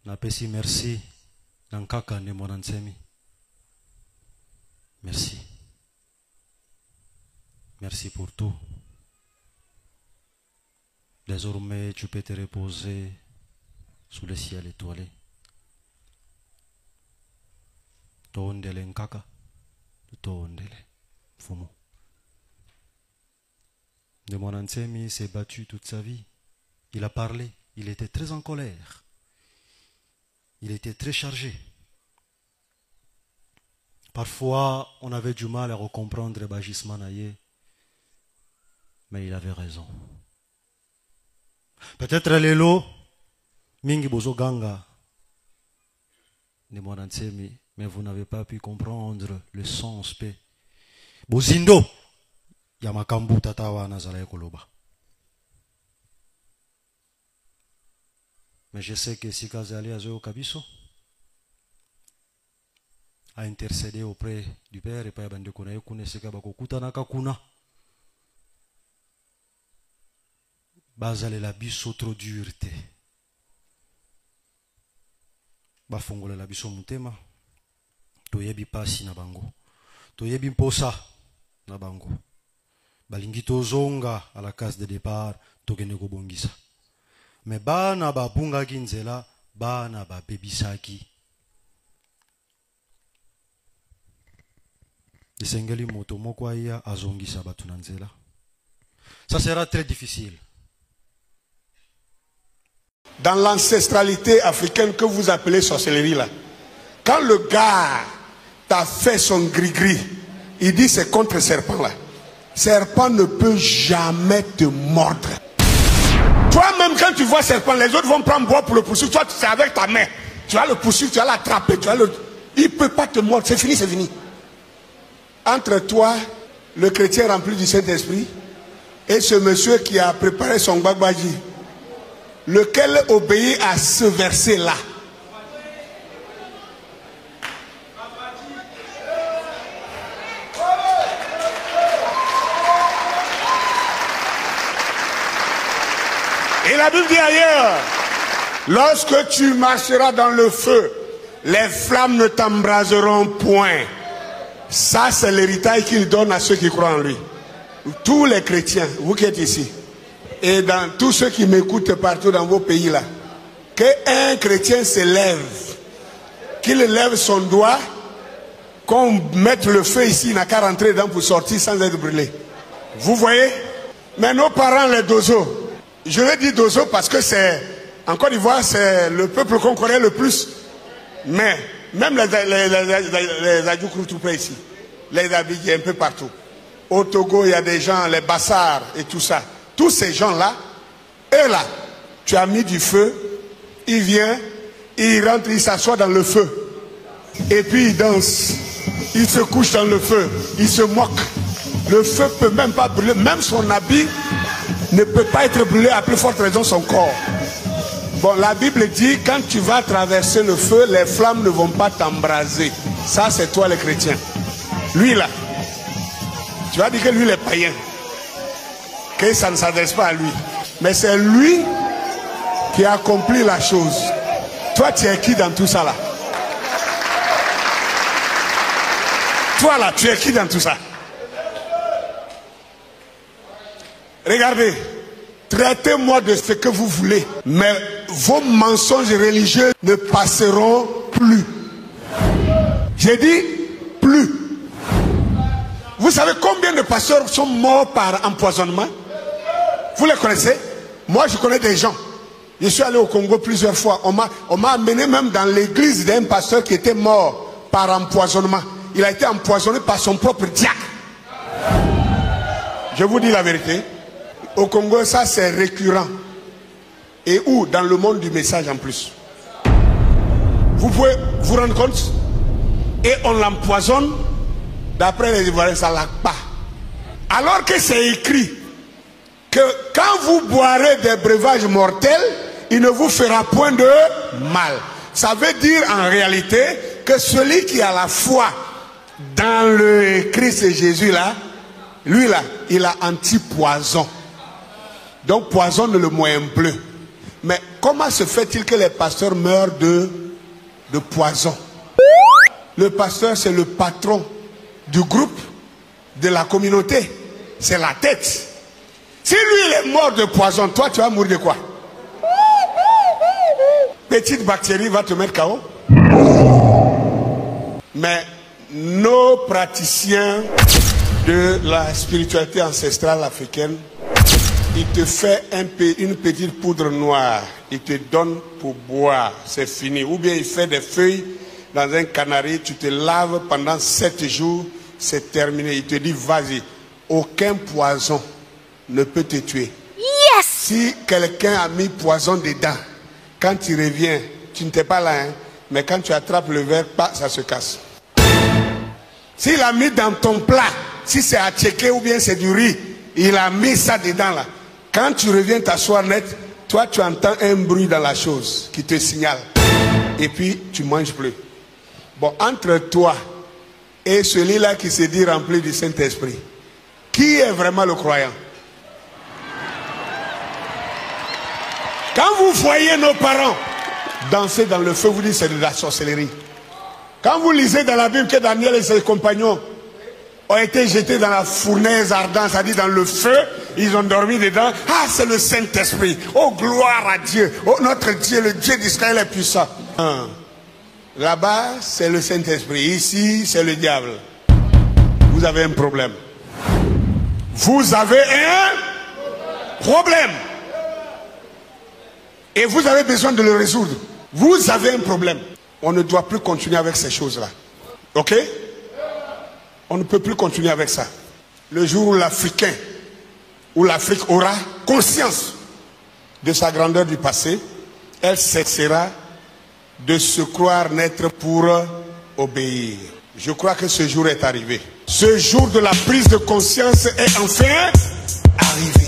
Napesi merci nankaka ne monansemi. Merci. Merci pour tout. Désormais, tu peux te reposer sous le ciel étoilé. Tondele nkaka, tondele fumu. De Monansemi s'est battu toute sa vie. Il a parlé. Il était très en colère. Il était très chargé. Parfois, on avait du mal à recomprendre Bajisman Aye, mais il avait raison. Peut-être Lelo, Mingi Bozo Ganga, de Monansemi, mais vous n'avez pas pu comprendre le sens P. Bozindo, Yamakambu Tatawa Nazalae Koloba. Mais je sais que si Kazali Azeo Kabiso a intercédé auprès du Père et pas Bande Kone Kune Sekabako Kutanaka Kuna. Bazale la biso trop dureté. Bafongole la biso mutema. Toyebi pasi na bango. Toyebi mposa na bango. Balingi tozonga à la case de départ tokene ko bongisa. Mais bana ba bunga kinzela bana ba bebisaki. Isengeli moto moko ya azongisa batu na nzela. Ça sera très difficile. Dans l'ancestralité africaine que vous appelez sorcellerie là, quand le gars t'a fait son gris-gris, il dit c'est contre serpent là. Serpent ne peut jamais te mordre. Toi-même quand tu vois serpent, les autres vont prendre bois pour le poursuivre. Toi c'est avec ta main. Tu vas le poursuivre, tu vas l'attraper, il ne peut pas te mordre. C'est fini, c'est fini. Entre toi, le chrétien rempli du Saint-Esprit, et ce monsieur qui a préparé son gbagbaji, lequel obéit à ce verset-là? Et la Bible dit ailleurs, lorsque tu marcheras dans le feu, les flammes ne t'embraseront point. Ça, c'est l'héritage qu'il donne à ceux qui croient en lui. Tous les chrétiens, vous qui êtes ici, et dans tous ceux qui m'écoutent partout dans vos pays là, qu'un chrétien se lève, qu'il lève son doigt, qu'on mette le feu ici, il n'a qu'à rentrer dedans pour sortir sans être brûlé. Vous voyez? Mais nos parents, les Dozo, je vais dire Dozo parce que c'est, en Côte d'Ivoire, c'est le peuple qu'on connaît le plus. Mais même les Adjoukrou tout près ici, les Abidjan un peu partout. Au Togo, il y a des gens, les Bassars et tout ça. Tous ces gens-là, eux là, tu as mis du feu, il vient, il rentre, il s'assoit dans le feu. Et puis il danse, il se couche dans le feu, il se moque. Le feu ne peut même pas brûler, même son habit ne peut pas être brûlé, à plus forte raison son corps. Bon, la Bible dit, quand tu vas traverser le feu, les flammes ne vont pas t'embraser. Ça, c'est toi les chrétiens. Lui là, tu vas dire que lui, il est païen. Que ça ne s'adresse pas à lui. Mais c'est lui qui a accompli la chose. Toi, tu es qui dans tout ça là? Toi là, tu es qui dans tout ça? Regardez, traitez-moi de ce que vous voulez, mais vos mensonges religieux ne passeront plus. J'ai dit plus. Vous savez combien de pasteurs sont morts par empoisonnement? Vous les connaissez? Moi, je connais des gens. Je suis allé au Congo plusieurs fois. On m'a amené même dans l'église d'un pasteur qui était mort par empoisonnement. Il a été empoisonné par son propre diacre. Je vous dis la vérité. Au Congo, ça c'est récurrent. Et où? Dans le monde du message en plus. Vous pouvez vous rendre compte? Et on l'empoisonne. D'après les Ivoiriens, ça ne lag pas. Alors que c'est écrit que quand vous boirez des breuvages mortels, il ne vous fera point de mal. Ça veut dire en réalité que celui qui a la foi dans le Christ Jésus là, lui là, il a anti-poison. Donc poisonne le moyen bleu. Mais comment se fait-il que les pasteurs meurent de poison? Le pasteur, c'est le patron du groupe, de la communauté. C'est la tête. Si lui, il est mort de poison, toi, tu vas mourir de quoi? Petite bactérie va te mettre KO. Mais nos praticiens de la spiritualité ancestrale africaine, il te fait une petite poudre noire, il te donne pour boire, c'est fini. Ou bien il fait des feuilles dans un canari, tu te laves pendant 7 jours, c'est terminé. Il te dit vas-y, aucun poison ne peut te tuer. Yes! Si quelqu'un a mis poison dedans, quand tu reviens, tu n'étais pas là, hein, mais quand tu attrapes le verre, ça se casse. S'il a mis dans ton plat, si c'est à checker ou bien c'est du riz, il a mis ça dedans là. Quand tu reviens t'asseoir net, toi tu entends un bruit dans la chose qui te signale. Et puis tu manges plus. Bon, entre toi et celui-là qui se dit rempli du Saint-Esprit, qui est vraiment le croyant? Quand vous voyez nos parents danser dans le feu, vous dites c'est de la sorcellerie. Quand vous lisez dans la Bible que Daniel et ses compagnons ont été jetés dans la fournaise ardente, c'est-à-dire dans le feu, ils ont dormi dedans. Ah, c'est le Saint-Esprit. Oh, gloire à Dieu. Oh, notre Dieu, le Dieu d'Israël est puissant. Là-bas, c'est le Saint-Esprit. Ici, c'est le diable. Vous avez un problème. Vous avez un problème. Et vous avez besoin de le résoudre. Vous avez un problème. On ne doit plus continuer avec ces choses-là. Ok? On ne peut plus continuer avec ça. Le jour où l'Africain, où l'Afrique aura conscience de sa grandeur du passé, elle cessera de se croire naître pour obéir. Je crois que ce jour est arrivé. Ce jour de la prise de conscience est enfin arrivé.